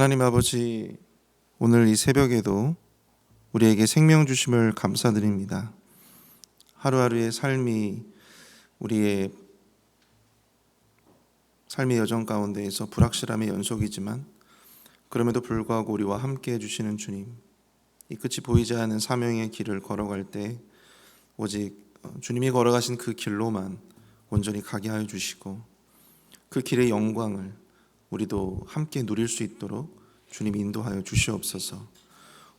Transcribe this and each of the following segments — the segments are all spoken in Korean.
하나님 아버지, 오늘 이 새벽에도 우리에게 생명 주심을 감사드립니다. 하루하루의 삶이 우리의 삶의 여정 가운데에서 불확실함의 연속이지만 그럼에도 불구하고 우리와 함께 해주시는 주님, 이 끝이 보이지 않는 사명의 길을 걸어갈 때 오직 주님이 걸어가신 그 길로만 온전히 가게 하여 주시고 그 길의 영광을 우리도 함께 누릴 수 있도록 주님 인도하여 주시옵소서.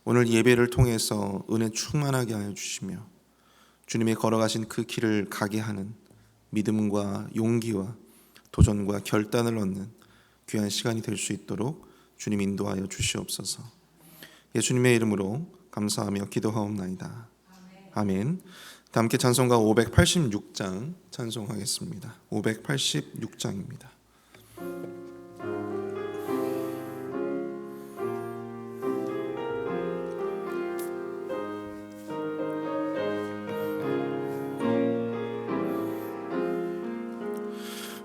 오늘 예배를 통해서 은혜 충만하게 하여 주시며 주님이 걸어가신 그 길을 가게 하는 믿음과 용기와 도전과 결단을 얻는 귀한 시간이 될 수 있도록 주님 인도하여 주시옵소서. 예수님의 이름으로 감사하며 기도하옵나이다. 아멘. 함께 찬송가 586장 찬송하겠습니다. 586장입니다.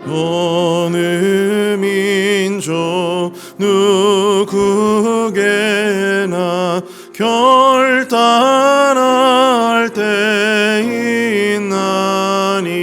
어느 민족 누구게나 결단할 때 있나니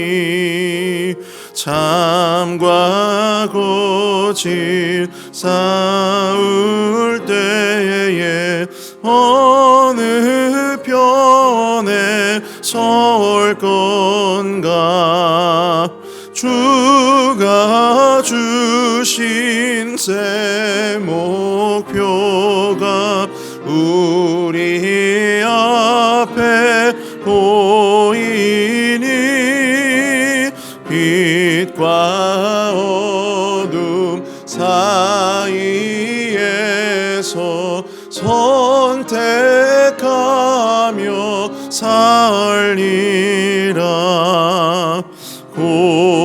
참과 고칠 싸울 때에 어느 편에 설 건가. 주가 주신 새 목표가 우리 앞에 보이니 빛과 어둠 사이에서 선택하며 살리라.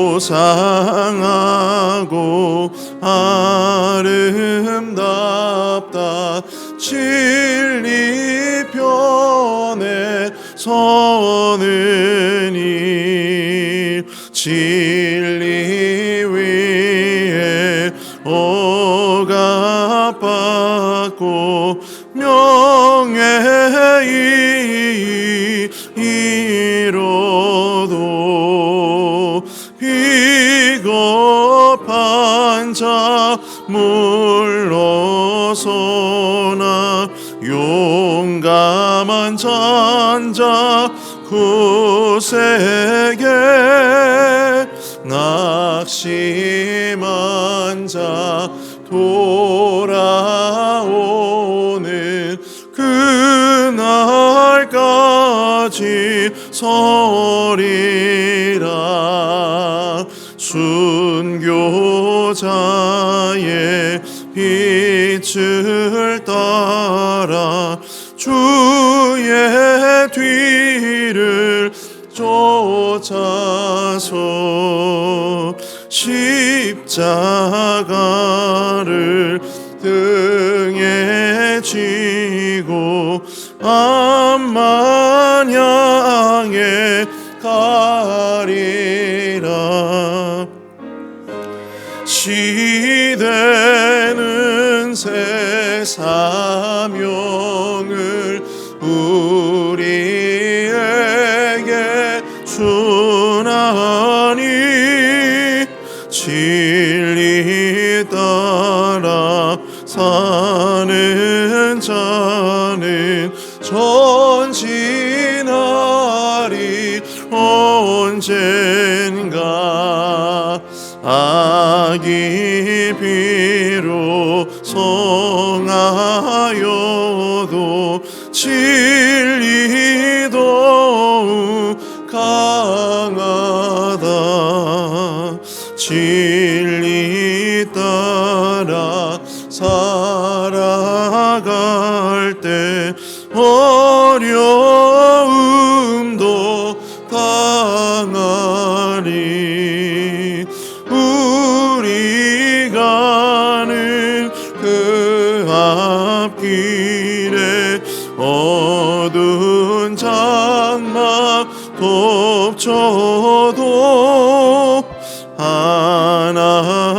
고상하고 아름답다 진리 편에 서는 일 진리 위에 억압받고 명예히 이뤄도 비겁한 자 물러서나 용감한 잔자 구세게 낙심한 자 돌아오는 그날까지 서리라. 순교자의 빛을 따라 주의 뒤를 쫓아서 십자가를 등에 지고 암만 향해 가리라. 시대는 새 사명을 우리에게 주나니 진리 따라 사는 자는 전진하리. 언젠가 악이 비록 성하여도 진리 더욱 강하다. 진리 따라 살아갈 때 어려움도 당하리. 우리 가는 그 앞길에 어두운 장막 덮쳐도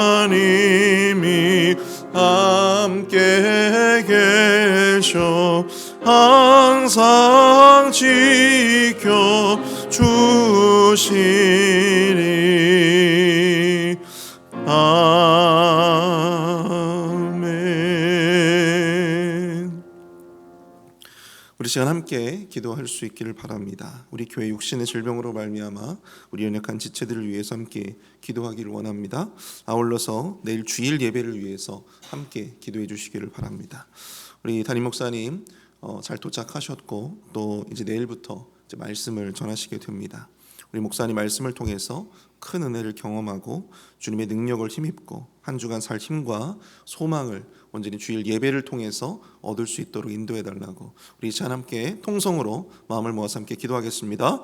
하나님이 함께 계셔 항상 지켜 주시리. 아멘. 우리 시간 함께 기도할 수 있기를 바랍니다. 우리 교회 육신의 질병으로 말미암아 우리 연약한 지체들을 위해서 함께 기도하기를 원합니다. 아울러서 내일 주일 예배를 위해서 함께 기도해 주시기를 바랍니다. 우리 담임 목사님 잘 도착하셨고 또 이제 내일부터 이제 말씀을 전하시게 됩니다. 우리 목사님 말씀을 통해서 큰 은혜를 경험하고 주님의 능력을 힘입고 한 주간 살 힘과 소망을 온전히 주일 예배를 통해서 얻을 수 있도록 인도해 달라고 우리 이 시간 함께 통성으로 마음을 모아서 함께 기도하겠습니다.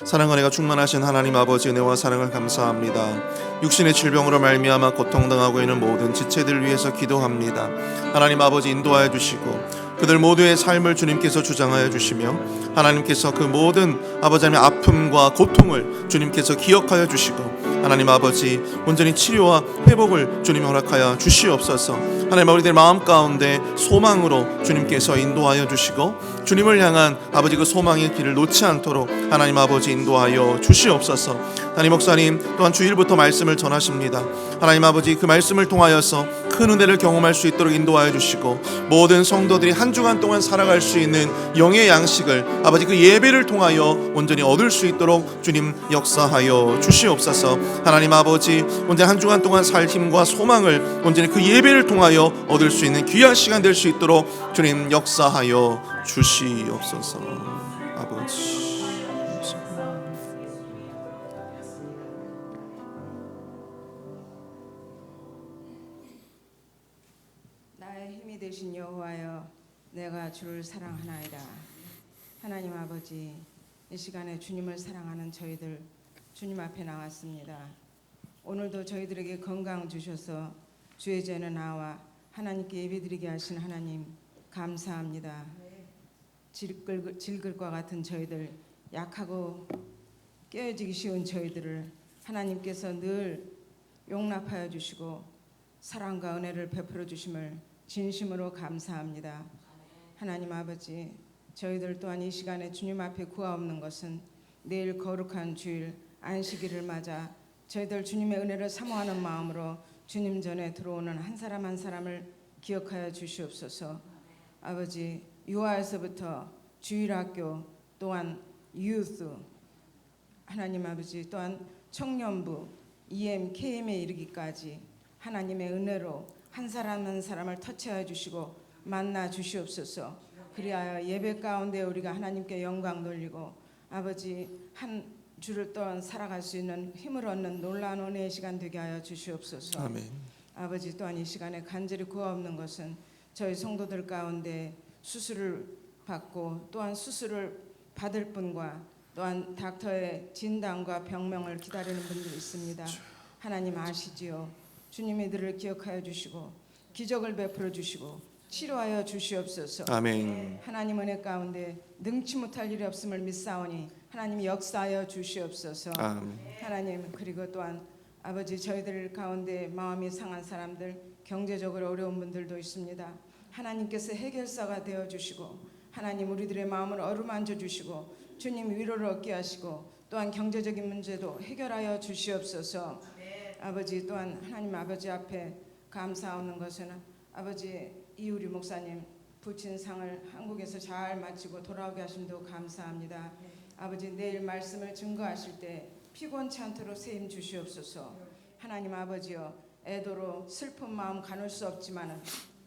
사랑과 은혜가 충만하신 하나님 아버지, 은혜와 사랑을 감사합니다. 육신의 질병으로 말미암아 고통당하고 있는 모든 지체들을 위해서 기도합니다. 하나님 아버지, 인도하여 주시고 그들 모두의 삶을 주님께서 주장하여 주시며 하나님께서 그 모든 아버지 하나님의 아픔과 고통을 주님께서 기억하여 주시고 하나님 아버지, 온전히 치료와 회복을 주님 허락하여 주시옵소서. 하나님 우리들 마음 가운데 소망으로 주님께서 인도하여 주시고 주님을 향한 아버지 그 소망의 길을 놓지 않도록 하나님 아버지 인도하여 주시옵소서. 담임 목사님 또한 주일부터 말씀을 전하십니다. 하나님 아버지, 그 말씀을 통하여서 큰 은혜를 경험할 수 있도록 인도하여 주시고 모든 성도들이 한 주간 동안 살아갈 수 있는 영의 양식을 아버지 그 예배를 통하여 온전히 얻을 수 있도록 주님 역사하여 주시옵소서. 하나님 아버지, 온전히 한 주간 동안 살 힘과 소망을 온전히 그 예배를 통하여 얻을 수 있는 귀한 시간 될 수 있도록 주님 역사하여 주시옵소서. 아버지, 나의 힘이 되신 여호와여, 내가 주를 사랑하나이다. 하나님 아버지, 이 시간에 주님을 사랑하는 저희들 주님 앞에 나왔습니다. 오늘도 저희들에게 건강 주셔서 주의 전에 나와 하나님께 예배드리게 하신 하나님 감사합니다. 질글과 같은 저희들, 약하고 깨어지기 쉬운 저희들을 하나님께서 늘 용납하여 주시고 사랑과 은혜를 베풀어 주심을 진심으로 감사합니다. 하나님 아버지, 저희들 또한 이 시간에 주님 앞에 구하옵는 것은 내일 거룩한 주일 안식일을 맞아 저희들 주님의 은혜를 사모하는 마음으로 주님 전에 들어오는 한 사람 한 사람을 기억하여 주시옵소서. 아버지, 유아에서부터 주일학교 또한 유스, 하나님 아버지 또한 청년부 EM, KM에 이르기까지 하나님의 은혜로 한 사람 한 사람을 터치하여 주시고 만나 주시옵소서. 그리하여 예배 가운데 우리가 하나님께 영광 돌리고 아버지 한 주를 또한 살아갈 수 있는 힘을 얻는 놀라운 은혜의 시간 되게 하여 주시옵소서. 아멘. 아버지, 또한 이 시간에 간절히 구하옵는 것은 저희 성도들 가운데 수술을 받고 또한 수술을 받을 분과 또한 닥터의 진단과 병명을 기다리는 분들이 있습니다. 하나님 아시지요. 주님 이들을 기억하여 주시고 기적을 베풀어 주시고 치료하여 주시옵소서. 아멘. 하나님 은혜 가운데 능치 못할 일이 없음을 믿사오니 하나님 역사하여 주시옵소서. 아멘. 하나님, 그리고 또한 아버지, 저희들 가운데 마음이 상한 사람들, 경제적으로 어려운 분들도 있습니다. 하나님께서 해결사가 되어 주시고 하나님 우리들의 마음을 어루만져 주시고 주님 위로를 얻게 하시고 또한 경제적인 문제도 해결하여 주시옵소서. 아버지, 또한 하나님 아버지 앞에 감사하는 것은 아버지 이우리 목사님 부친상을 한국에서 잘 마치고 돌아오게 하심도 감사합니다. 아버지, 내일 말씀을 증거하실 때 피곤치 않도록 새 힘 주시옵소서. 하나님 아버지여, 애도로 슬픈 마음 가눌 수 없지만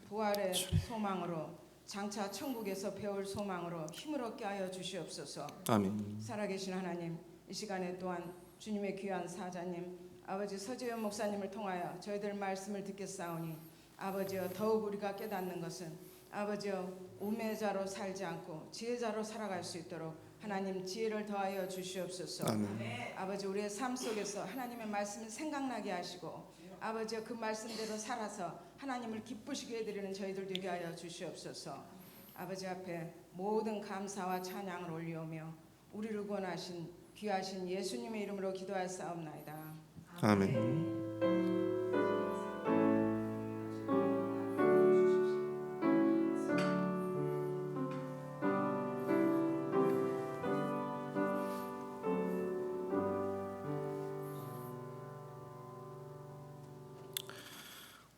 부활의 소망으로 장차 천국에서 배울 소망으로 힘을 얻게 하여 주시옵소서. 아멘. 살아계신 하나님, 이 시간에 또한 주님의 귀한 사자님 아버지 서재현 목사님을 통하여 저희들 말씀을 듣겠사오니 아버지여, 더욱 우리가 깨닫는 것은 아버지여, 우매자로 살지 않고 지혜자로 살아갈 수 있도록 하나님 지혜를 더하여 주시옵소서. 아멘. 아버지, 우리의 삶 속에서 하나님의 말씀이 생각나게 하시고 아버지여, 그 말씀대로 살아서 하나님을 기쁘시게 해드리는 저희들 되게 하여 주시옵소서. 아버지 앞에 모든 감사와 찬양을 올리오며 우리를 구원하신 귀하신 예수님의 이름으로 기도하사옵나이다. 아멘.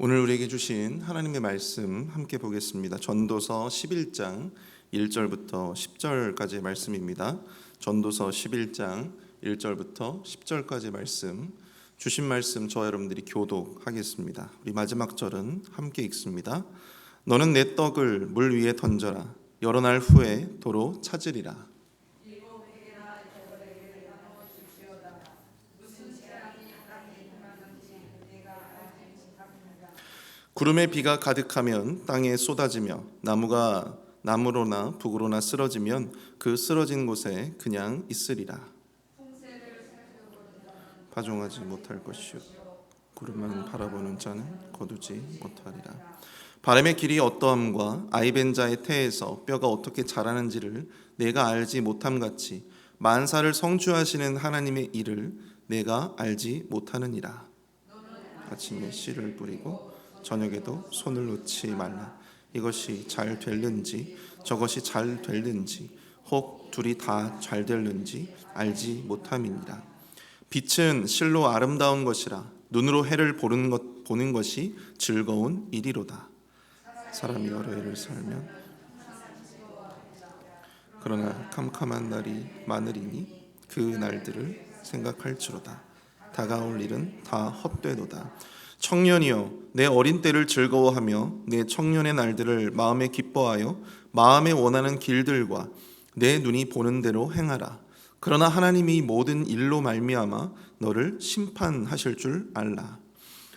오늘 우리에게 주신 하나님의 말씀 함께 보겠습니다. 전도서 11장 1절부터 10절까지의 말씀입니다. 전도서 11장 1절부터 10절까지의 말씀, 주신 말씀 저와 여러분들이 교독하겠습니다. 우리 마지막 절은 함께 읽습니다. 너는 내 떡을 물 위에 던져라. 여러 날 후에 도로 찾으리라. 구름에 비가 가득하면 땅에 쏟아지며 나무가 남으로나 북으로나 쓰러지면 그 쓰러진 곳에 그냥 있으리라. 파종하지 못할 것이요 구름만 바라보는 자는 거두지 못하리라. 바람의 길이 어떠함과 아이벤 자의 태에서 뼈가 어떻게 자라는지를 내가 알지 못함 같이 만사를 성취하시는 하나님의 일을 내가 알지 못하느니라. 아침에 씨를 뿌리고 저녁에도 손을 놓지 말라. 이것이 잘 될는지 저것이 잘 될는지 혹 둘이 다 잘 될는지 알지 못함이니라. 빛은 실로 아름다운 것이라 눈으로 해를 보는 것이 즐거운 일이로다. 사람이 여러 해를 살면 그러나 캄캄한 날이 많으리니 그 날들을 생각할지로다. 다가올 일은 다 헛되도다. 청년이여 내 어린 때를 즐거워하며 내 청년의 날들을 마음에 기뻐하여 마음에 원하는 길들과 내 눈이 보는 대로 행하라. 그러나 하나님이 모든 일로 말미암아 너를 심판하실 줄 알라.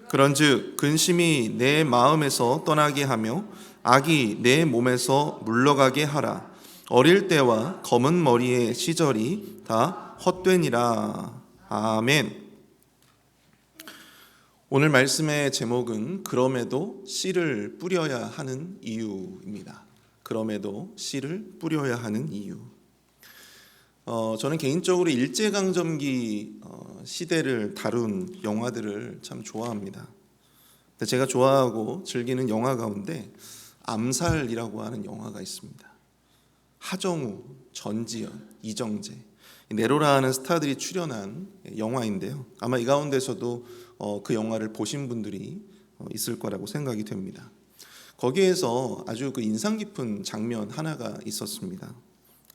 그런즉 근심이 내 마음에서 떠나게 하며 악이 내 몸에서 물러가게 하라. 어릴 때와 검은 머리의 시절이 다 헛되니라. 아멘. 오늘 말씀의 제목은 그럼에도 씨를 뿌려야 하는 이유입니다. 그럼에도 씨를 뿌려야 하는 이유. 저는 개인적으로 일제강점기 시대를 다룬 영화들을 참 좋아합니다. 제가 좋아하고 즐기는 영화 가운데 암살이라고 하는 영화가 있습니다. 하정우, 전지현, 이정재, 네로라 하는 스타들이 출연한 영화인데요. 아마 이 가운데서도 그 영화를 보신 분들이 있을 거라고 생각이 됩니다. 거기에서 아주 그 인상 깊은 장면 하나가 있었습니다.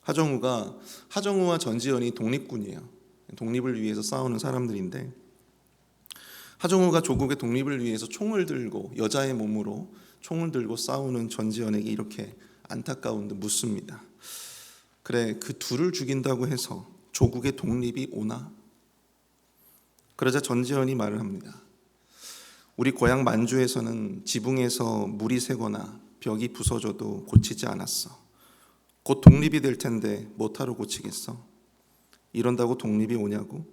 하정우와 전지현이 독립군이에요. 독립을 위해서 싸우는 사람들인데 하정우가 조국의 독립을 위해서 총을 들고 여자의 몸으로 총을 들고 싸우는 전지현에게 이렇게 안타까운 듯 묻습니다. 그래, 그 둘을 죽인다고 해서 조국의 독립이 오나? 그러자 전지현이 말을 합니다. 우리 고향 만주에서는 지붕에서 물이 새거나 벽이 부서져도 고치지 않았어. 곧 독립이 될 텐데 못하러 고치겠어? 이런다고 독립이 오냐고?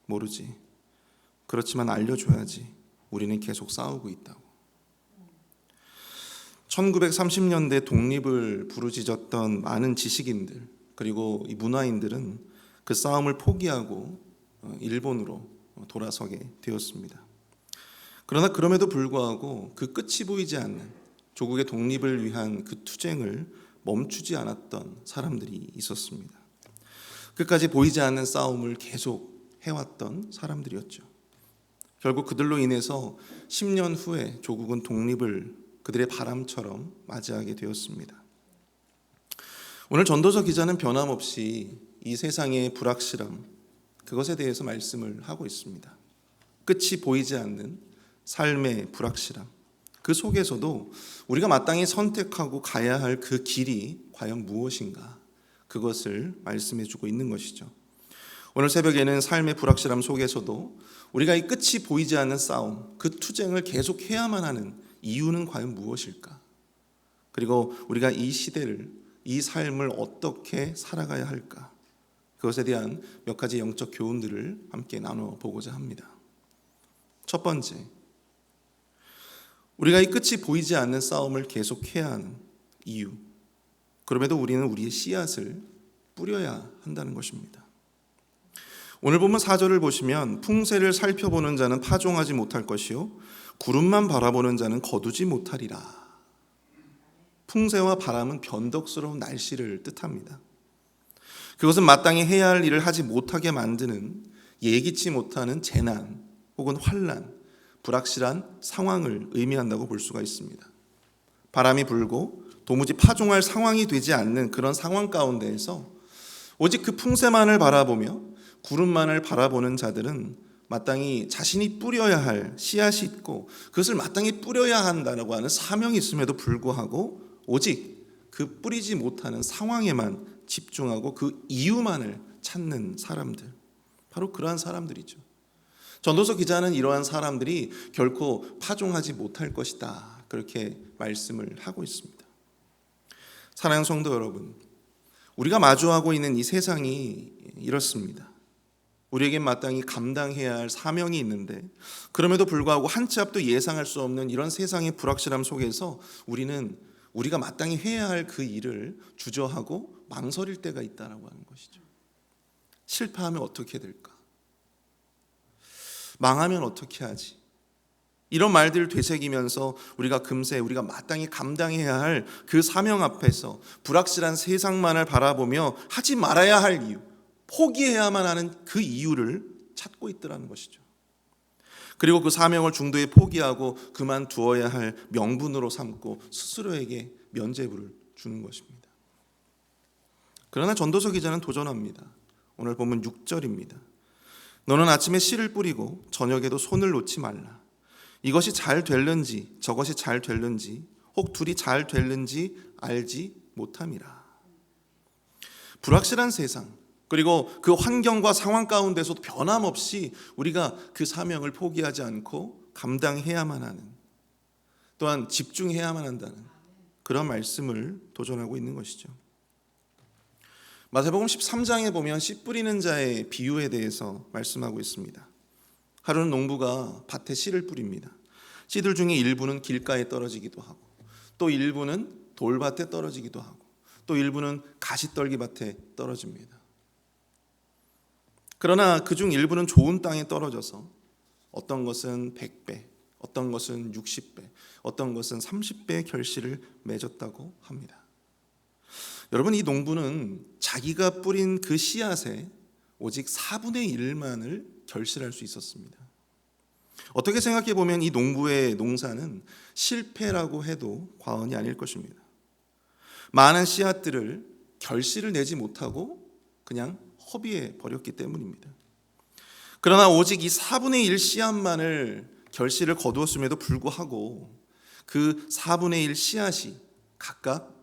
모르지. 그렇지만 알려줘야지. 우리는 계속 싸우고 있다고. 1930년대 독립을 부르짖었던 많은 지식인들 그리고 이 문화인들은 그 싸움을 포기하고 일본으로 돌아서게 되었습니다. 그러나 그럼에도 불구하고 그 끝이 보이지 않는 조국의 독립을 위한 그 투쟁을 멈추지 않았던 사람들이 있었습니다. 끝까지 보이지 않는 싸움을 계속 해왔던 사람들이었죠. 결국 그들로 인해서 10년 후에 조국은 독립을 그들의 바람처럼 맞이하게 되었습니다. 오늘 전도서 기자는 변함없이 이 세상의 불확실함, 그것에 대해서 말씀을 하고 있습니다. 끝이 보이지 않는 삶의 불확실함, 그 속에서도 우리가 마땅히 선택하고 가야 할 그 길이 과연 무엇인가, 그것을 말씀해주고 있는 것이죠. 오늘 새벽에는 삶의 불확실함 속에서도 우리가 이 끝이 보이지 않는 싸움, 그 투쟁을 계속 해야만 하는 이유는 과연 무엇일까? 그리고 우리가 이 시대를, 이 삶을 어떻게 살아가야 할까? 그것에 대한 몇 가지 영적 교훈들을 함께 나눠보고자 합니다. 첫 번째, 우리가 이 끝이 보이지 않는 싸움을 계속해야 하는 이유, 그럼에도 우리는 우리의 씨앗을 뿌려야 한다는 것입니다. 오늘 본문 4절을 보시면 풍세를 살펴보는 자는 파종하지 못할 것이요 구름만 바라보는 자는 거두지 못하리라. 풍세와 바람은 변덕스러운 날씨를 뜻합니다. 그것은 마땅히 해야 할 일을 하지 못하게 만드는 예기치 못하는 재난 혹은 환난, 불확실한 상황을 의미한다고 볼 수가 있습니다. 바람이 불고 도무지 파종할 상황이 되지 않는 그런 상황 가운데에서 오직 그 풍세만을 바라보며 구름만을 바라보는 자들은 마땅히 자신이 뿌려야 할 씨앗이 있고 그것을 마땅히 뿌려야 한다고 하는 사명이 있음에도 불구하고 오직 그 뿌리지 못하는 상황에만 집중하고 그 이유만을 찾는 사람들, 바로 그러한 사람들이죠. 전도서 기자는 이러한 사람들이 결코 파종하지 못할 것이다, 그렇게 말씀을 하고 있습니다. 사랑하는 성도 여러분, 우리가 마주하고 있는 이 세상이 이렇습니다. 우리에겐 마땅히 감당해야 할 사명이 있는데 그럼에도 불구하고 한 치 앞도 예상할 수 없는 이런 세상의 불확실함 속에서 우리는 우리가 마땅히 해야 할 그 일을 주저하고 망설일 때가 있다라고 하는 것이죠. 실패하면 어떻게 될까? 망하면 어떻게 하지? 이런 말들을 되새기면서 우리가 금세 우리가 마땅히 감당해야 할 그 사명 앞에서 불확실한 세상만을 바라보며 하지 말아야 할 이유, 포기해야만 하는 그 이유를 찾고 있더라는 것이죠. 그리고 그 사명을 중도에 포기하고 그만두어야 할 명분으로 삼고 스스로에게 면죄부를 주는 것입니다. 그러나 전도서 기자는 도전합니다. 오늘 본문 6절입니다. 너는 아침에 씨를 뿌리고 저녁에도 손을 놓지 말라. 이것이 잘 될는지 저것이 잘 될는지 혹 둘이 잘 될는지 알지 못함이라. 불확실한 세상, 그리고 그 환경과 상황 가운데서도 변함없이 우리가 그 사명을 포기하지 않고 감당해야만 하는, 또한 집중해야만 한다는 그런 말씀을 도전하고 있는 것이죠. 마태복음 13장에 보면 씨 뿌리는 자의 비유에 대해서 말씀하고 있습니다. 하루는 농부가 밭에 씨를 뿌립니다. 씨들 중에 일부는 길가에 떨어지기도 하고 또 일부는 돌밭에 떨어지기도 하고 또 일부는 가시떨기밭에 떨어집니다. 그러나 그중 일부는 좋은 땅에 떨어져서 어떤 것은 100배, 어떤 것은 60배, 어떤 것은 30배의 결실을 맺었다고 합니다. 여러분, 이 농부는 자기가 뿌린 그 씨앗에 오직 4분의 1만을 결실할 수 있었습니다. 어떻게 생각해 보면 이 농부의 농사는 실패라고 해도 과언이 아닐 것입니다. 많은 씨앗들을 결실을 내지 못하고 그냥 허비해 버렸기 때문입니다. 그러나 오직 이 4분의 1 씨앗만을 결실을 거두었음에도 불구하고 그 4분의 1 씨앗이 각각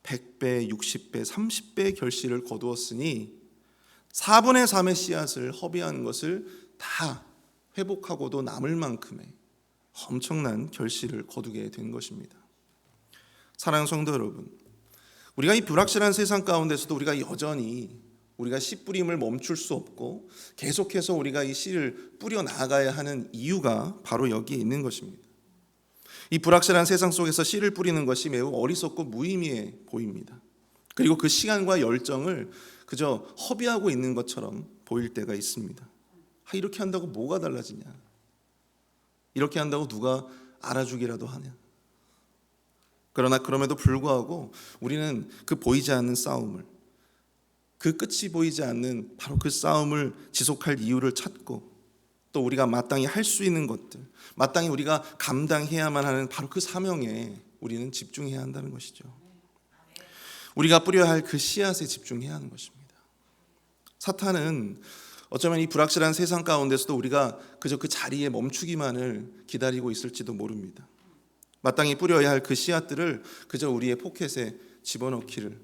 100배, 60배, 30배의 결실을 거두었으니 4분의 3의 씨앗을 허비한 것을 다 회복하고도 남을 만큼의 엄청난 결실을 거두게 된 것입니다. 사랑하는 성도 여러분, 우리가 이 불확실한 세상 가운데서도 우리가 여전히 우리가 씨 뿌림을 멈출 수 없고 계속해서 우리가 이 씨를 뿌려 나가야 하는 이유가 바로 여기에 있는 것입니다. 이 불확실한 세상 속에서 씨를 뿌리는 것이 매우 어리석고 무의미해 보입니다. 그리고 그 시간과 열정을 그저 허비하고 있는 것처럼 보일 때가 있습니다. 이렇게 한다고 뭐가 달라지냐? 이렇게 한다고 누가 알아주기라도 하냐? 그러나 그럼에도 불구하고 우리는 그 보이지 않는 싸움을, 그 끝이 보이지 않는 바로 그 싸움을 지속할 이유를 찾고 또 우리가 마땅히 할 수 있는 것들, 마땅히 우리가 감당해야만 하는 바로 그 사명에 우리는 집중해야 한다는 것이죠. 우리가 뿌려야 할 그 씨앗에 집중해야 하는 것입니다. 사탄은 어쩌면 이 불확실한 세상 가운데서도 우리가 그저 그 자리에 멈추기만을 기다리고 있을지도 모릅니다. 마땅히 뿌려야 할 그 씨앗들을 그저 우리의 포켓에 집어넣기를,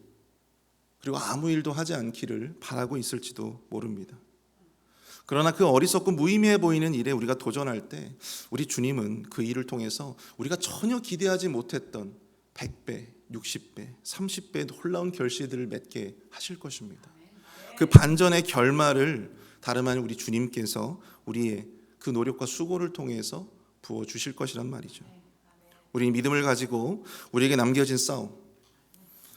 그리고 아무 일도 하지 않기를 바라고 있을지도 모릅니다. 그러나 그 어리석고 무의미해 보이는 일에 우리가 도전할 때 우리 주님은 그 일을 통해서 우리가 전혀 기대하지 못했던 100배, 60배, 30배의 놀라운 결실들을 맺게 하실 것입니다. 그 반전의 결말을 다름 아닌 우리 주님께서 우리의 그 노력과 수고를 통해서 부어주실 것이란 말이죠. 우리 믿음을 가지고 우리에게 남겨진 싸움,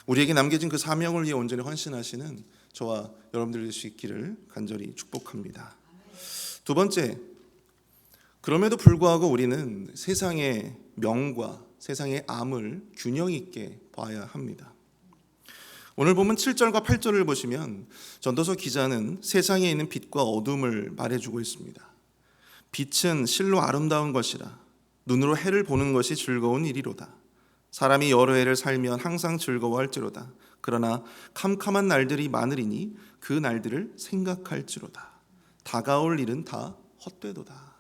우리에게 남겨진 그 사명을 위해 온전히 헌신하시는 저와 여러분들 될 수 있기를 간절히 축복합니다. 두 번째, 그럼에도 불구하고 우리는 세상의 명과 세상의 암을 균형 있게 봐야 합니다. 오늘 보면 7절과 8절을 보시면 전도서 기자는 세상에 있는 빛과 어둠을 말해주고 있습니다. 빛은 실로 아름다운 것이라 눈으로 해를 보는 것이 즐거운 일이로다. 사람이 여러 해를 살면 항상 즐거워할지로다. 그러나 캄캄한 날들이 많으리니 그 날들을 생각할지로다. 다가올 일은 다 헛되도다.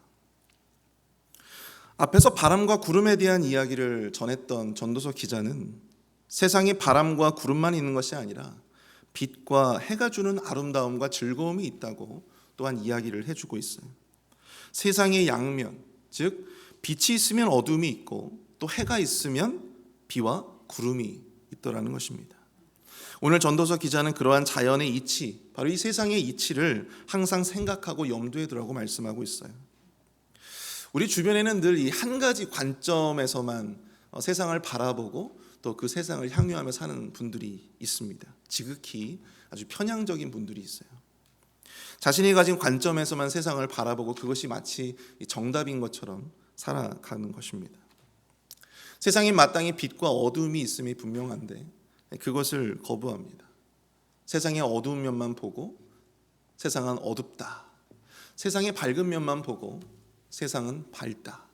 앞에서 바람과 구름에 대한 이야기를 전했던 전도서 기자는 세상에 바람과 구름만 있는 것이 아니라 빛과 해가 주는 아름다움과 즐거움이 있다고 또한 이야기를 해주고 있어요. 세상의 양면, 즉 빛이 있으면 어둠이 있고 또 해가 있으면 비와 구름이 있더라는 것입니다. 오늘 전도서 기자는 그러한 자연의 이치, 바로 이 세상의 이치를 항상 생각하고 염두에 두라고 말씀하고 있어요. 우리 주변에는 늘 이 한 가지 관점에서만 세상을 바라보고 또 그 세상을 향유하며 사는 분들이 있습니다. 지극히 아주 편향적인 분들이 있어요. 자신이 가진 관점에서만 세상을 바라보고 그것이 마치 정답인 것처럼 살아가는 것입니다. 세상에 마땅히 빛과 어둠이 있음이 분명한데 그것을 거부합니다. 세상의 어두운 면만 보고 세상은 어둡다. 세상의 밝은 면만 보고 세상은 밝다.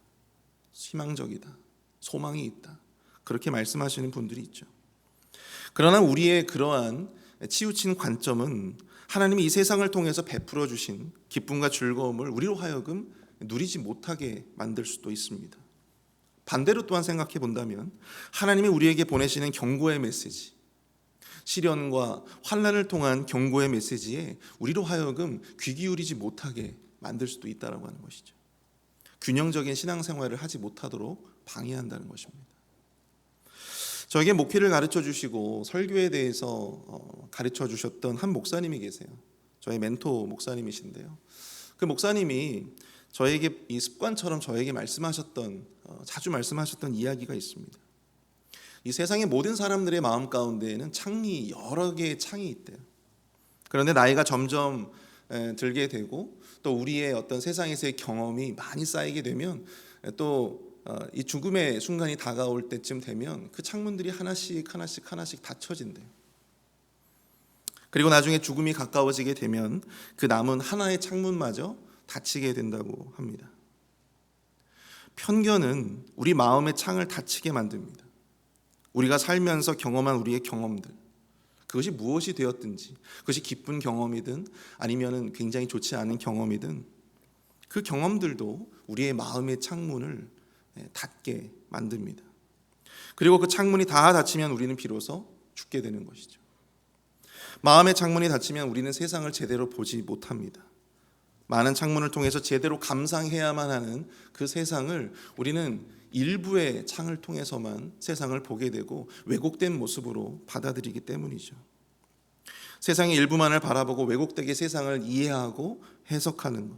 희망적이다. 소망이 있다. 그렇게 말씀하시는 분들이 있죠. 그러나 우리의 그러한 치우친 관점은 하나님이 이 세상을 통해서 베풀어 주신 기쁨과 즐거움을 우리로 하여금 누리지 못하게 만들 수도 있습니다. 반대로 또한 생각해 본다면 하나님이 우리에게 보내시는 경고의 메시지, 시련과 환난을 통한 경고의 메시지에 우리로 하여금 귀 기울이지 못하게 만들 수도 있다라고 하는 것이죠. 균형적인 신앙생활을 하지 못하도록 방해한다는 것입니다. 저에게 목회를 가르쳐 주시고 설교에 대해서 가르쳐 주셨던 한 목사님이 계세요. 저의 멘토 목사님이신데요. 그 목사님이 저에게 이 습관처럼 저에게 자주 말씀하셨던 이야기가 있습니다. 이 세상의 모든 사람들의 마음 가운데에는 창이 여러 개의 창이 있대요. 그런데 나이가 점점 들게 되고 또 우리의 어떤 세상에서의 경험이 많이 쌓이게 되면 또 이 죽음의 순간이 다가올 때쯤 되면 그 창문들이 하나씩 닫혀진대요. 그리고 나중에 죽음이 가까워지게 되면 그 남은 하나의 창문마저 닫히게 된다고 합니다. 편견은 우리 마음의 창을 닫히게 만듭니다. 우리가 살면서 경험한 우리의 경험들, 그것이 무엇이 되었든지, 그것이 기쁜 경험이든 아니면 굉장히 좋지 않은 경험이든 그 경험들도 우리의 마음의 창문을 닫게 만듭니다. 그리고 그 창문이 다 닫히면 우리는 비로소 죽게 되는 것이죠. 마음의 창문이 닫히면 우리는 세상을 제대로 보지 못합니다. 많은 창문을 통해서 제대로 감상해야만 하는 그 세상을 우리는 일부의 창을 통해서만 세상을 보게 되고 왜곡된 모습으로 받아들이기 때문이죠. 세상의 일부만을 바라보고 왜곡되게 세상을 이해하고 해석하는 것,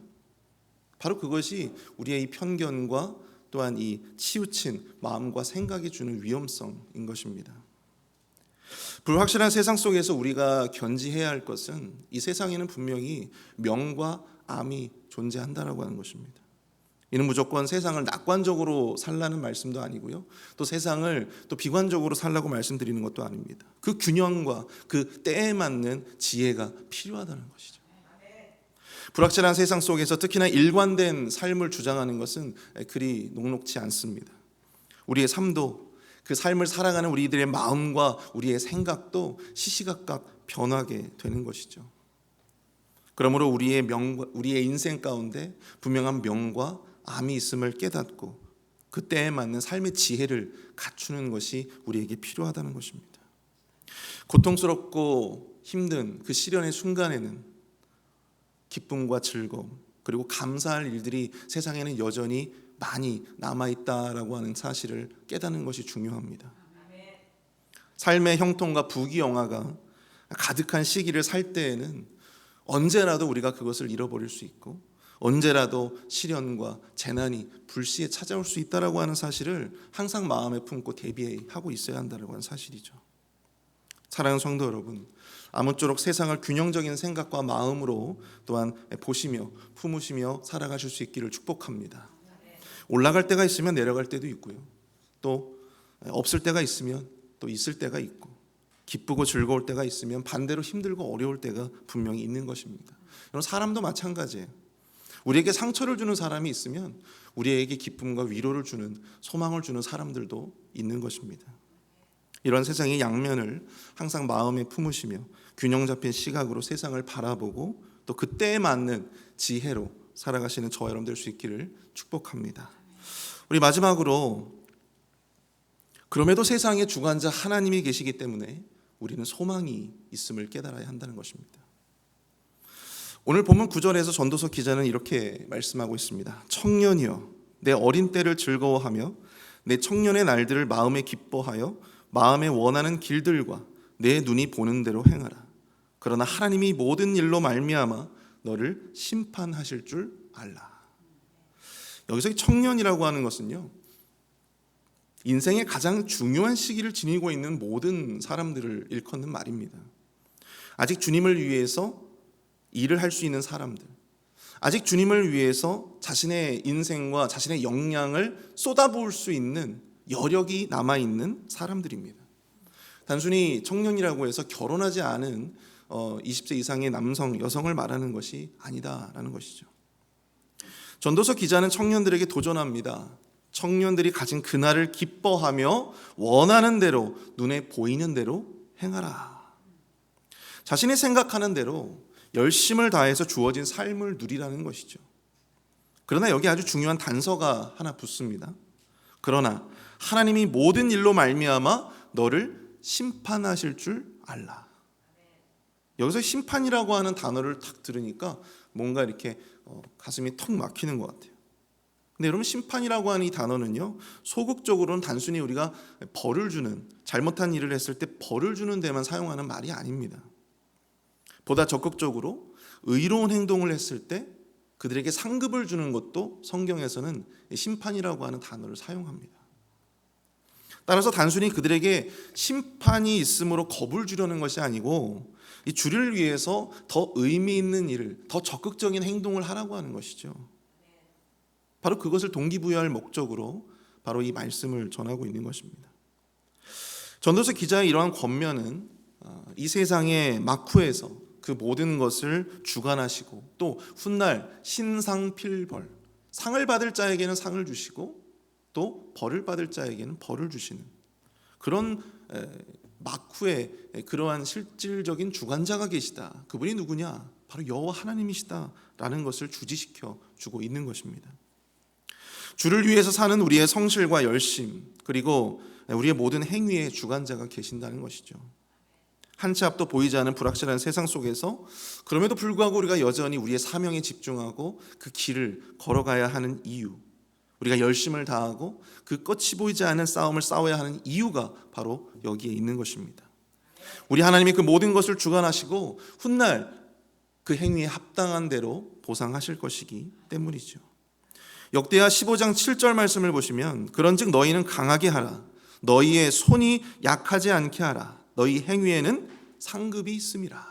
바로 그것이 우리의 이 편견과 또한 이 치우친 마음과 생각이 주는 위험성인 것입니다. 불확실한 세상 속에서 우리가 견지해야 할 것은 이 세상에는 분명히 명과 암이 존재한다라고 하는 것입니다. 이는 무조건 세상을 낙관적으로 살라는 말씀도 아니고요, 또 세상을 또 비관적으로 살라고 말씀드리는 것도 아닙니다. 그 균형과 그 때에 맞는 지혜가 필요하다는 것이죠. 불확실한 세상 속에서 특히나 일관된 삶을 주장하는 것은 그리 녹록지 않습니다. 우리의 삶도, 그 삶을 살아가는 우리들의 마음과 우리의 생각도 시시각각 변하게 되는 것이죠. 그러므로 우리의 인생 가운데 분명한 명과 암이 있음을 깨닫고 그 때에 맞는 삶의 지혜를 갖추는 것이 우리에게 필요하다는 것입니다. 고통스럽고 힘든 그 시련의 순간에는 기쁨과 즐거움, 그리고 감사할 일들이 세상에는 여전히 많이 남아있다라고 하는 사실을 깨닫는 것이 중요합니다. 삶의 형통과 부귀영화가 가득한 시기를 살 때에는 언제라도 우리가 그것을 잃어버릴 수 있고 언제라도 시련과 재난이 불시에 찾아올 수 있다라고 하는 사실을 항상 마음에 품고 대비하고 있어야 한다라고 하는 사실이죠. 사랑하는 성도 여러분, 아무쪼록 세상을 균형적인 생각과 마음으로 또한 보시며 품으시며 살아가실 수 있기를 축복합니다. 올라갈 때가 있으면 내려갈 때도 있고요, 또 없을 때가 있으면 또 있을 때가 있고, 기쁘고 즐거울 때가 있으면 반대로 힘들고 어려울 때가 분명히 있는 것입니다. 사람도 마찬가지예요. 우리에게 상처를 주는 사람이 있으면 우리에게 기쁨과 위로를 주는, 소망을 주는 사람들도 있는 것입니다. 이런 세상의 양면을 항상 마음에 품으시며 균형 잡힌 시각으로 세상을 바라보고 또 그때에 맞는 지혜로 살아가시는 저와 여러분 될 수 있기를 축복합니다. 우리 마지막으로, 그럼에도 세상의 주관자 하나님이 계시기 때문에 우리는 소망이 있음을 깨달아야 한다는 것입니다. 오늘 본문 9절에서 전도서 기자는 이렇게 말씀하고 있습니다. 청년이여, 내 어린 때를 즐거워하며 내 청년의 날들을 마음에 기뻐하여 마음에 원하는 길들과 내 눈이 보는 대로 행하라. 그러나 하나님이 모든 일로 말미암아 너를 심판하실 줄 알라. 여기서 청년이라고 하는 것은요, 인생의 가장 중요한 시기를 지니고 있는 모든 사람들을 일컫는 말입니다. 아직 주님을 위해서 일을 할 수 있는 사람들, 아직 주님을 위해서 자신의 인생과 자신의 역량을 쏟아부을 수 있는 여력이 남아있는 사람들입니다. 단순히 청년이라고 해서 결혼하지 않은 20세 이상의 남성, 여성을 말하는 것이 아니다라는 것이죠. 전도서 기자는 청년들에게 도전합니다. 청년들이 가진 그날을 기뻐하며 원하는 대로, 눈에 보이는 대로 행하라. 자신이 생각하는 대로 열심을 다해서 주어진 삶을 누리라는 것이죠. 그러나 여기 아주 중요한 단서가 하나 붙습니다. 그러나 하나님이 모든 일로 말미암아 너를 심판하실 줄 알라. 여기서 심판이라고 하는 단어를 딱 들으니까 뭔가 이렇게 가슴이 턱 막히는 것 같아요. 근데 여러분, 심판이라고 하는 이 단어는요, 소극적으로는 단순히 우리가 벌을 주는, 잘못한 일을 했을 때 벌을 주는 데만 사용하는 말이 아닙니다. 보다 적극적으로 의로운 행동을 했을 때 그들에게 상급을 주는 것도 성경에서는 심판이라고 하는 단어를 사용합니다. 따라서 단순히 그들에게 심판이 있으므로 겁을 주려는 것이 아니고 이 주를 위해서 더 의미 있는 일을, 더 적극적인 행동을 하라고 하는 것이죠. 바로 그것을 동기부여할 목적으로 바로 이 말씀을 전하고 있는 것입니다. 전도서 기자의 이러한 권면은 이 세상의 막후에서 그 모든 것을 주관하시고 또 훗날 신상필벌, 상을 받을 자에게는 상을 주시고 또 벌을 받을 자에게는 벌을 주시는 그런 막후에 그러한 실질적인 주관자가 계시다. 그분이 누구냐? 바로 여호와 하나님이시다라는 것을 주지시켜 주고 있는 것입니다. 주를 위해서 사는 우리의 성실과 열심, 그리고 우리의 모든 행위의 주관자가 계신다는 것이죠. 한 치 앞도 보이지 않은 불확실한 세상 속에서 그럼에도 불구하고 우리가 여전히 우리의 사명에 집중하고 그 길을 걸어가야 하는 이유, 우리가 열심을 다하고 그 끝이 보이지 않는 싸움을 싸워야 하는 이유가 바로 여기에 있는 것입니다. 우리 하나님이 그 모든 것을 주관하시고 훗날 그 행위에 합당한 대로 보상하실 것이기 때문이죠. 역대하 15장 7절 말씀을 보시면 그런즉 너희는 강하게 하라. 너희의 손이 약하지 않게 하라. 너희 행위에는 상급이 있음이라.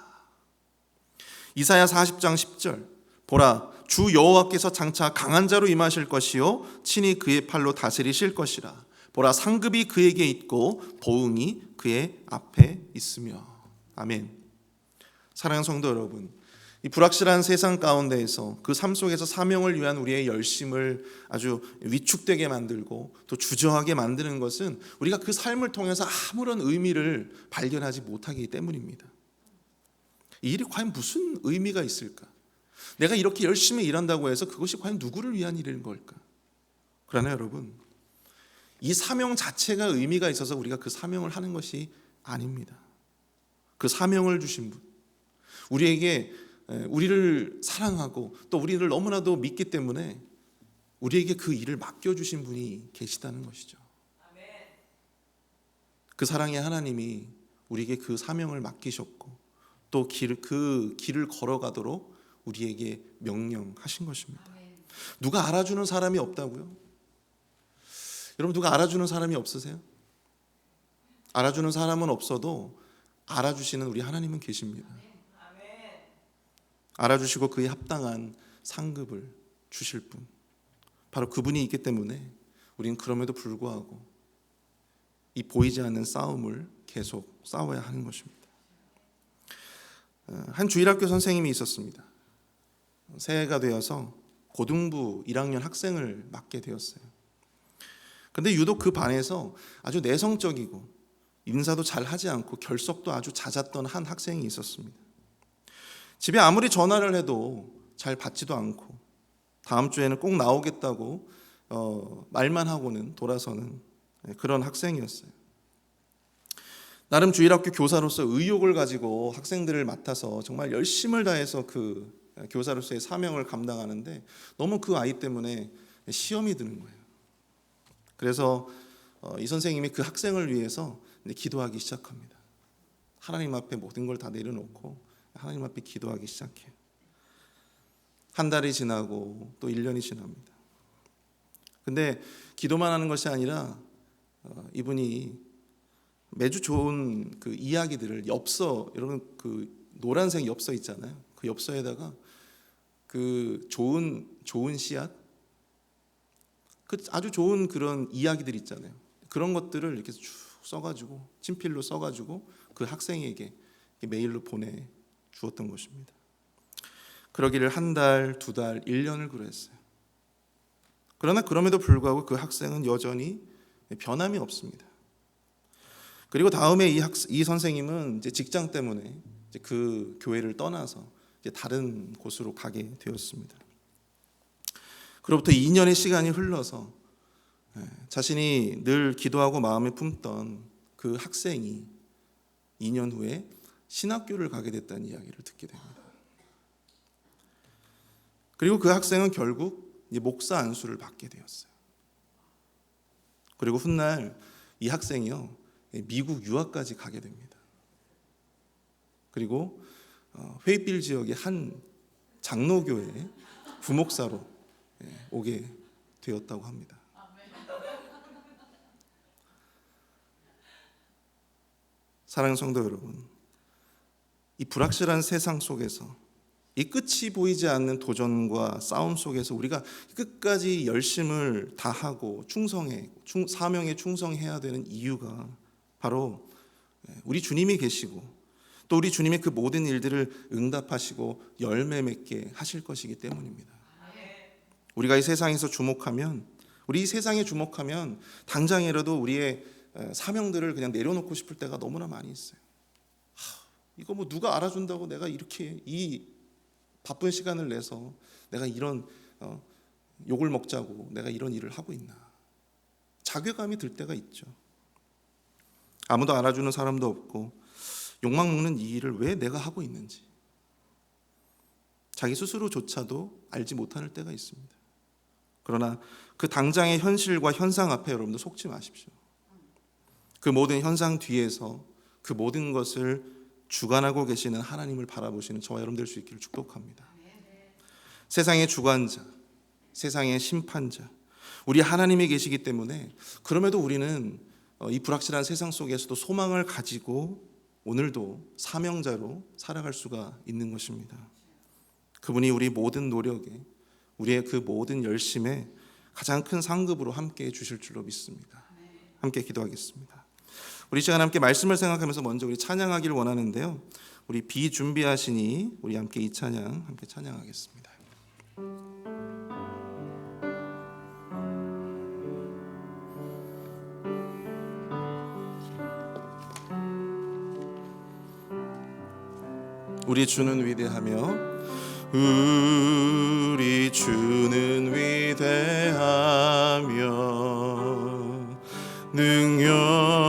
이사야 40장 10절 보라 주 여호와께서 장차 강한 자로 임하실 것이요 친히 그의 팔로 다스리실 것이라. 보라 상급이 그에게 있고 보응이 그의 앞에 있으며. 아멘. 사랑하는 성도 여러분, 이 불확실한 세상 가운데에서 그 삶 속에서 사명을 위한 우리의 열심을 아주 위축되게 만들고 또 주저하게 만드는 것은 우리가 그 삶을 통해서 아무런 의미를 발견하지 못하기 때문입니다. 이 일이 과연 무슨 의미가 있을까? 내가 이렇게 열심히 일한다고 해서 그것이 과연 누구를 위한 일인 걸까? 그러나 여러분, 이 사명 자체가 의미가 있어서 우리가 그 사명을 하는 것이 아닙니다. 그 사명을 주신 분, 우리를 사랑하고 또 우리를 너무나도 믿기 때문에 우리에게 그 일을 맡겨주신 분이 계시다는 것이죠. 그 사랑의 하나님이 우리에게 그 사명을 맡기셨고 또 그 길을 걸어가도록 우리에게 명령하신 것입니다. 누가 알아주는 사람이 없다고요? 여러분, 누가 알아주는 사람이 없으세요? 알아주는 사람은 없어도 알아주시는 우리 하나님은 계십니다. 알아주시고 그에 합당한 상급을 주실 분, 바로 그분이 있기 때문에 우리는 그럼에도 불구하고 이 보이지 않는 싸움을 계속 싸워야 하는 것입니다. 한 주일학교 선생님이 있었습니다. 새해가 되어서 고등부 1학년 학생을 맡게 되었어요. 근데 유독 그 반에서 아주 내성적이고 인사도 잘 하지 않고 결석도 아주 잦았던 한 학생이 있었습니다. 집에 아무리 전화를 해도 잘 받지도 않고 다음 주에는 꼭 나오겠다고 말만 하고는 돌아서는 그런 학생이었어요. 나름 주일학교 교사로서 의욕을 가지고 학생들을 맡아서 정말 열심을 다해서 그 교사로서의 사명을 감당하는데 너무 그 아이 때문에 시험이 드는 거예요. 그래서 이 선생님이 그 학생을 위해서 기도하기 시작합니다. 하나님 앞에 모든 걸 다 내려놓고 하나님 앞에 기도하기 시작해요. 한 달이 지나고 또 1년이 지납니다. 근데 기도만 하는 것이 아니라 이분이 매주 좋은 그 이야기들을 엽서, 여러분 그 노란색 엽서 있잖아요. 그 엽서에다가 그 좋은 씨앗, 그 아주 좋은 그런 이야기들 있잖아요. 그런 것들을 이렇게 쭉 써가지고 친필로 써가지고 그 학생에게 메일로 보내 주었던 것입니다. 그러기를 한 달, 2달, 1년을 그랬어요. 그러나 그럼에도 불구하고 그 학생은 여전히 변함이 없습니다. 그리고 다음에 이 선생님은 이제 직장 때문에 이제 그 교회를 떠나서 이제 다른 곳으로 가게 되었습니다. 그로부터 2년의 시간이 흘러서 자신이 늘 기도하고 마음에 품던 그 학생이 2년 후에 신학교를 가게 됐다는 이야기를 듣게 됩니다. 그리고 그 학생은 결국 목사 안수를 받게 되었어요. 그리고 훗날 이 학생이요 미국 유학까지 가게 됩니다. 그리고 회이필 지역의 한 장로교회 부목사로 오게 되었다고 합니다. 사랑하는 성도 여러분, 이 불확실한 세상 속에서 이 끝이 보이지 않는 도전과 싸움 속에서 우리가 끝까지 열심을 다하고 사명에 충성해야 되는 이유가 바로 우리 주님이 계시고 또 우리 주님의 그 모든 일들을 응답하시고 열매 맺게 하실 것이기 때문입니다. 우리가 이 세상에서 주목하면, 우리 이 세상에 주목하면 당장이라도 우리의 사명들을 그냥 내려놓고 싶을 때가 너무나 많이 있어요. 이거 뭐 누가 알아준다고 내가 이렇게 이 바쁜 시간을 내서 내가 이런 욕을 먹자고 내가 이런 일을 하고 있나, 자괴감이 들 때가 있죠. 아무도 알아주는 사람도 없고 욕망 먹는 이 일을 왜 내가 하고 있는지 자기 스스로조차도 알지 못할 때가 있습니다. 그러나 그 당장의 현실과 현상 앞에 여러분들 속지 마십시오. 그 모든 현상 뒤에서 그 모든 것을 주관하고 계시는 하나님을 바라보시는 저와 여러분 될 수 있기를 축복합니다. 세상의 주관자, 세상의 심판자, 우리 하나님이 계시기 때문에 그럼에도 우리는 이 불확실한 세상 속에서도 소망을 가지고 오늘도 사명자로 살아갈 수가 있는 것입니다. 그분이 우리 모든 노력에, 우리의 그 모든 열심에 가장 큰 상급으로 함께해 주실 줄로 믿습니다. 함께 기도하겠습니다. 우리 시간 함께 말씀을 생각하면서 먼저 우리 찬양하기를 원하는데요, 우리 비준비하시니 우리 함께 이 찬양 함께 찬양하겠습니다. 우리 주는 위대하며 우리 주는 위대하며 능력이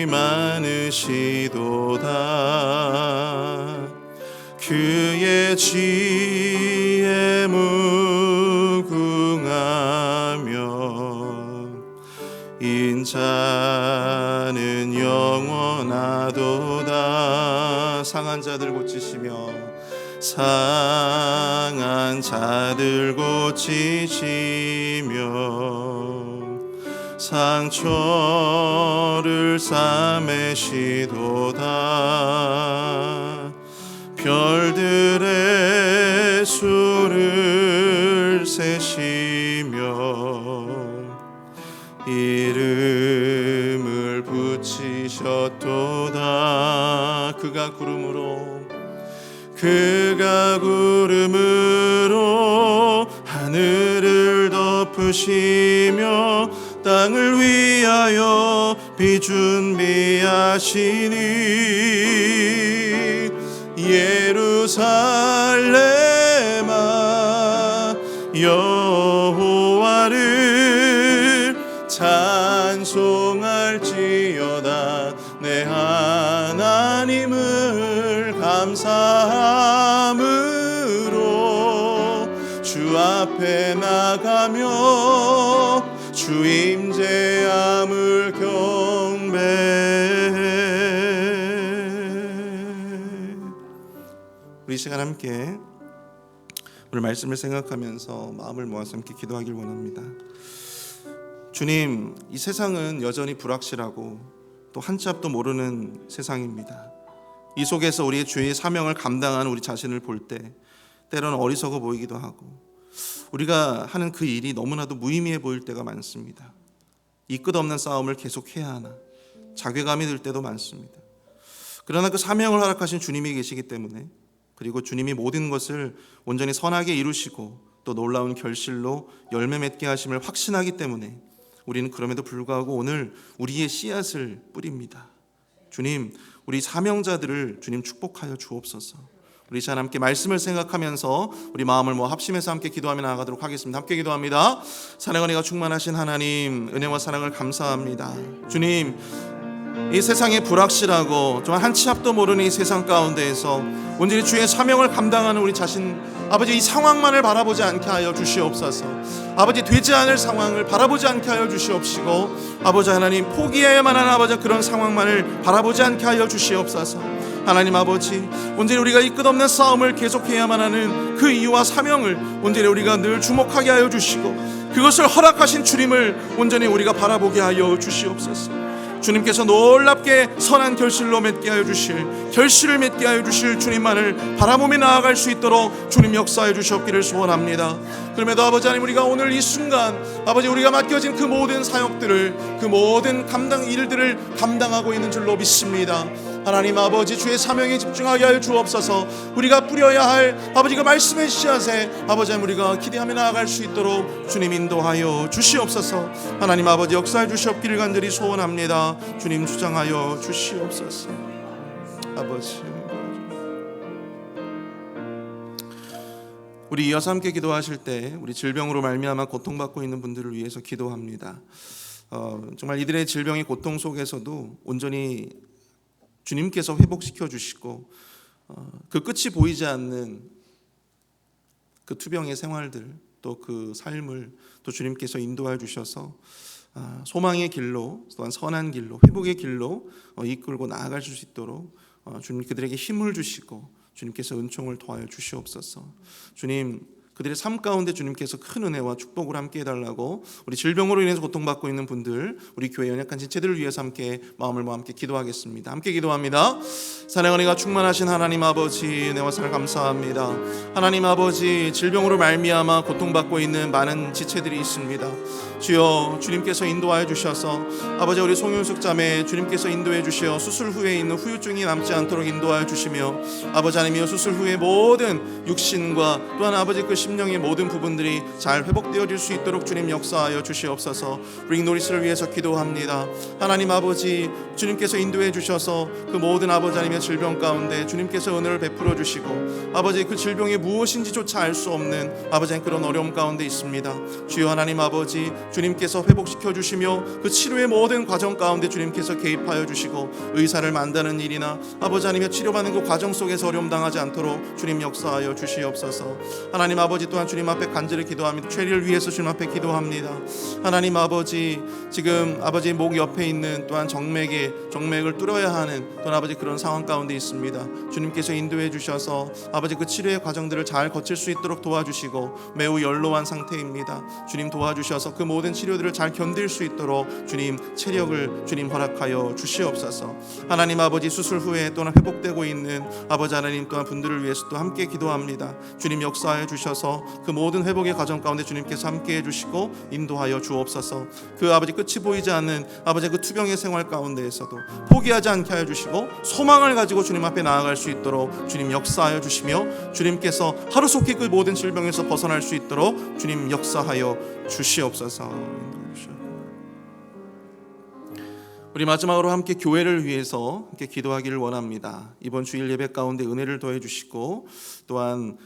많으시도다. 그의 지혜 무궁하며 인자는 영원하도다. 상한 자들 고치시며 상한 자들 고치시며 상처를 싸매시도다. 별들의 수를 세시며 이름을 붙이셨도다. 그가 구름으로 주시며 땅을 위하여 비 준비하시니 예루살렘아 여호와를 찬송할지어다. 내 하나님을 감사함으로 주 앞에 나가며 주 임재함을 경배해. 우리 이 시간 함께 오늘 말씀을 생각하면서 마음을 모아서 함께 기도하길 원합니다. 주님, 이 세상은 여전히 불확실하고 또 한 치 앞도 모르는 세상입니다. 이 속에서 우리의 주의 사명을 감당하는 우리 자신을 볼 때 때로는 어리석어 보이기도 하고 우리가 하는 그 일이 너무나도 무의미해 보일 때가 많습니다. 이 끝없는 싸움을 계속해야 하나 자괴감이 들 때도 많습니다. 그러나 그 사명을 허락하신 주님이 계시기 때문에, 그리고 주님이 모든 것을 온전히 선하게 이루시고 또 놀라운 결실로 열매 맺게 하심을 확신하기 때문에 우리는 그럼에도 불구하고 오늘 우리의 씨앗을 뿌립니다. 주님, 우리 사명자들을 주님 축복하여 주옵소서. 우리 시간 함께 말씀을 생각하면서 우리 마음을 모아 합심해서 함께 기도하며 나아가도록 하겠습니다. 함께 기도합니다. 사랑과 은혜가 충만하신 하나님, 은혜와 사랑을 감사합니다. 주님, 이 세상이 불확실하고 정말 한 치 앞도 모르는 이 세상 가운데에서 온전히 주의 사명을 감당하는 우리 자신, 아버지, 이 상황만을 바라보지 않게 하여 주시옵소서. 아버지, 되지 않을 상황을 바라보지 않게 하여 주시옵시고, 아버지 하나님, 포기해야만 하는 아버지 그런 상황만을 바라보지 않게 하여 주시옵소서. 하나님 아버지, 온전히 우리가 이 끝없는 싸움을 계속해야만 하는 그 이유와 사명을 온전히 우리가 늘 주목하게 하여 주시고, 그것을 허락하신 주님을 온전히 우리가 바라보게 하여 주시옵소서. 주님께서 놀랍게 선한 결실로 맺게 하여 주실, 결실을 맺게 하여 주실 주님만을 바라보며 나아갈 수 있도록 주님 역사해 주셨기를 소원합니다. 그럼에도 아버지 하나님, 우리가 오늘 이 순간 아버지 우리가 맡겨진 그 모든 사역들을, 그 모든 일들을 감당하고 있는 줄로 믿습니다. 하나님 아버지, 주의 사명에 집중하게 하여 주옵소서. 우리가 뿌려야 할 아버지 그 말씀의 씨앗에 아버지 하나님 우리가 기대하며 나아갈 수 있도록 주님 인도하여 주시옵소서. 하나님 아버지 역사해 주시옵기를 간절히 소원합니다. 주님 주장하여 주시옵소서. 아버지, 우리 이어서 함께 기도하실 때 우리 질병으로 말미암아 고통받고 있는 분들을 위해서 기도합니다. 정말 이들의 질병의 고통 속에서도 온전히 주님께서 회복시켜 주시고 그 끝이 보이지 않는 그 투병의 생활들, 또 그 삶을 또 주님께서 인도하여 주셔서 소망의 길로, 또한 선한 길로, 회복의 길로 이끌고 나아갈 수 있도록 주님 그들에게 힘을 주시고 주님께서 은총을 더하여 주시옵소서. 주님, 그들의 삶 가운데 주님께서 큰 은혜와 축복을 함께 해달라고 우리 질병으로 인해서 고통받고 있는 분들, 우리 교회 연약한 지체들을 위해서 함께 마음을 모아 함께 기도하겠습니다. 함께 기도합니다. 사랑의 은혜가 충만하신 하나님 아버지, 은혜와 사랑을 감사합니다. 하나님 아버지, 질병으로 말미암아 고통받고 있는 많은 지체들이 있습니다. 주여, 주님께서 인도하여 주셔서 아버지 우리 송윤숙 자매 주님께서 인도해 주시어 수술 후에 있는 후유증이 남지 않도록 인도하여 주시며, 아버지 하나님이여 수술 후에 모든 육신과 또한 아버지 그 심령의 모든 부분들이 잘 회복되어질 수 있도록 주님 역사하여 주시옵소서. 링 노리스를 위해서 기도합니다. 하나님 아버지, 주님께서 인도해 주셔서 그 모든 아버지 하나님의 질병 가운데 주님께서 은혜를 베풀어 주시고, 아버지 그 질병이 무엇인지조차 알 수 없는 아버지 하나님 그런 어려움 가운데 있습니다. 주여 하나님 아버지, 주님께서 회복시켜 주시며 그 치료의 모든 과정 가운데 주님께서 개입하여 주시고, 의사를 만드는 일이나 아버지 하나님의 치료받는 그 과정 속에서 어려움 당하지 않도록 주님 역사하여 주시옵소서. 하나님 아버지, 또한 주님 앞에 간절히 기도합니다. 최리를 위해서 주님 앞에 기도합니다. 하나님 아버지, 지금 아버지 목 옆에 있는 또한 정맥을 뚫어야 하는 또한 아버지 그런 상황 가운데 있습니다. 주님께서 인도해 주셔서 아버지 그 치료의 과정들을 잘 거칠 수 있도록 도와주시고, 매우 연로한 상태입니다. 주님 도와주셔서 그 모든 치료들을 잘 견딜 수 있도록 주님 체력을 주님 허락하여 주시옵소서. 하나님 아버지, 수술 후에 또한 회복되고 있는 아버지 하나님 또한 분들을 위해서 또 함께 기도합니다. 주님 역사해 주셔서 주옵소서. 그 모든 회복의 과정 가운데 주님께서 함께해 주시고 인도하여 주옵소서. 그 아버지 끝이 보이지 않는 아버지 그 투병의 생활 가운데에서도 포기하지 않게 하여 주시고 소망을 가지고 주님 앞에 나아갈 수 있도록 주님 역사하여 주시며 주님께서 하루속히 그 모든 질병에서 벗어날 수 있도록 주님 역사하여 주시옵소서. 우리 마지막으로 함께 교회를 위해서 함께 기도하기를 원합니다. 이번 주일 예배 가운데 은혜를 더해 주시고 또한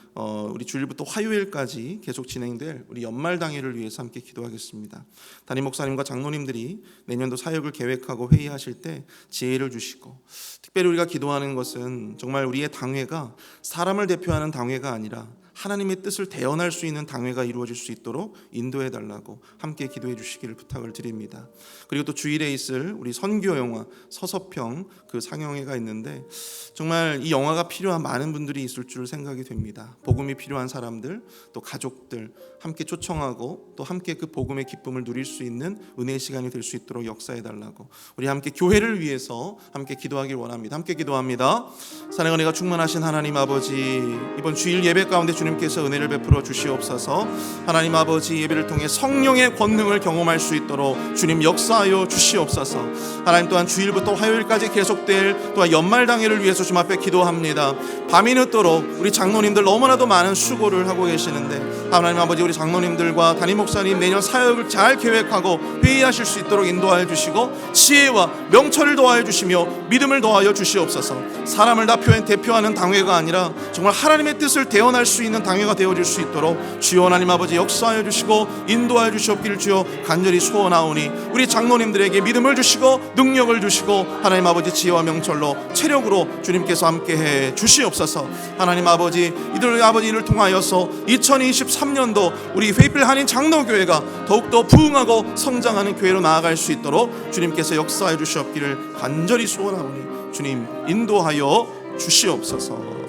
우리 주일부터 화요일까지 계속 진행될 우리 연말 당회를 위해서 함께 기도하겠습니다. 담임 목사님과 장로님들이 내년도 사역을 계획하고 회의하실 때 지혜를 주시고, 특별히 우리가 기도하는 것은 정말 우리의 당회가 사람을 대표하는 당회가 아니라 하나님의 뜻을 대언할 수 있는 당회가 이루어질 수 있도록 인도해 달라고 함께 기도해 주시기를 부탁을 드립니다. 그리고 또 주일에 있을 우리 선교 영화 서서평 그 상영회가 있는데 정말 이 영화가 필요한 많은 분들이 있을 줄 생각이 됩니다. 복음이 필요한 사람들, 또 가족들 함께 초청하고 또 함께 그 복음의 기쁨을 누릴 수 있는 은혜의 시간이 될 수 있도록 역사해 달라고 우리 함께 교회를 위해서 함께 기도하길 원합니다. 함께 기도합니다. 사랑의 은혜가 충만하신 하나님 아버지, 이번 주일 예배 가운데 주님께서 은혜를 베풀어 주시옵소서. 하나님 아버지, 예배를 통해 성령의 권능을 경험할 수 있도록 주님 역사하여 주시옵소서. 하나님, 또한 주일부터 화요일까지 계속될 또한 연말 당회를 위해서 주님 앞에 기도합니다. 밤이 늦도록 우리 장로님들 너무나도 많은 수고를 하고 계시는데 하나님 아버지, 우리 장로님들과 담임 목사님 내년 사역을 잘 계획하고 회의하실 수 있도록 인도하여 주시고 지혜와 명철을 더하여 주시며 믿음을 더하여 주시옵소서. 사람을 다 대표하는 당회가 아니라 정말 하나님의 뜻을 대언할 수 있는 당회가 되어질 수 있도록 주여 하나님 아버지 역사하여 주시고 인도하여 주시옵기를 주여 간절히 소원하오니, 우리 장로님들에게 믿음을 주시고 능력을 주시고 하나님 아버지 지혜와 명철로 체력으로 주님께서 함께해 주시옵소서. 하나님 아버지, 이들 아버지 이를 통하여서 2023년도 우리 회필 한인 장로교회가 더욱더 부흥하고 성장하는 교회로 나아갈 수 있도록 주님께서 역사해 주시옵기를 간절히 소원하오니 주님 인도하여 주시옵소서.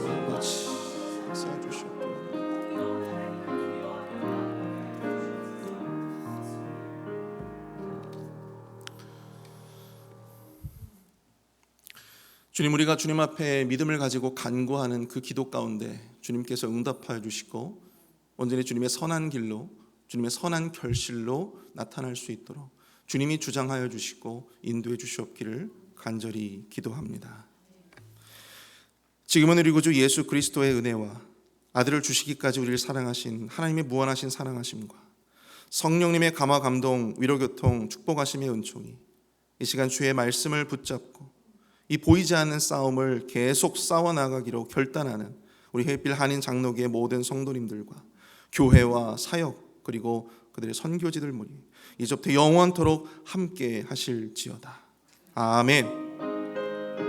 주님, 우리가 주님 앞에 믿음을 가지고 간구하는 그 기도 가운데 주님께서 응답하여 주시고 온전히 주님의 선한 길로, 주님의 선한 결실로 나타날 수 있도록 주님이 주장하여 주시고 인도해 주시옵기를 간절히 기도합니다. 지금은 우리 구주 예수 그리스도의 은혜와 아들을 주시기까지 우리를 사랑하신 하나님의 무한하신 사랑하심과 성령님의 감화 감동 위로 교통 축복하심의 은총이 이 시간 주의 말씀을 붙잡고 이 보이지 않는 싸움을 계속 싸워나가기로 결단하는 우리 회필 한인 장로교의 모든 성도님들과 교회와 사역 그리고 그들의 선교지들 모임 이제부터 영원토록 함께 하실지어다. 아멘.